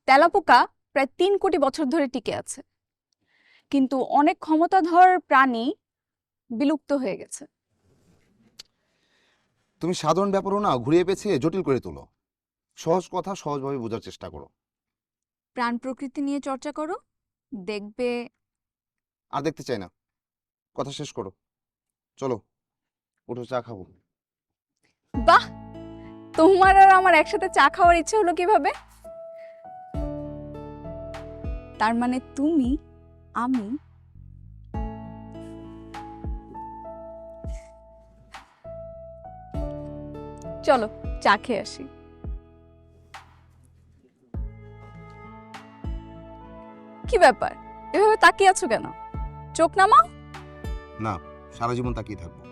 তেলাপোকা প্রায় 3 কোটি বছর ধরে টিকে আছে, কিন্তু অনেক ক্ষমতাধর প্রাণী বিলুপ্ত হয়ে গেছে। তুমি সাধারণ ব্যাপারও না ঘুরিয়ে পেঁচিয়ে জটিল করে তোলো। সহজ কথা সহজভাবে বোঝার চেষ্টা করো। প্রাণ প্রকৃতি নিয়ে চর্চা করো, দেখবে। আর দেখতে চাই না, কথা শেষ করো। চলো, উঠো, চা খাবো। বাহ, তোমার আর আমার একসাথে চা খাওয়ার ইচ্ছে হলো কিভাবে? তার মানে তুমি, আমি, চলো চা খেয়ে আসি। কি ব্যাপার, এভাবে তাকিয়ে আছো কেন? চোখ নামাও। না, সারা জীবন তাকিয়ে থাকবো।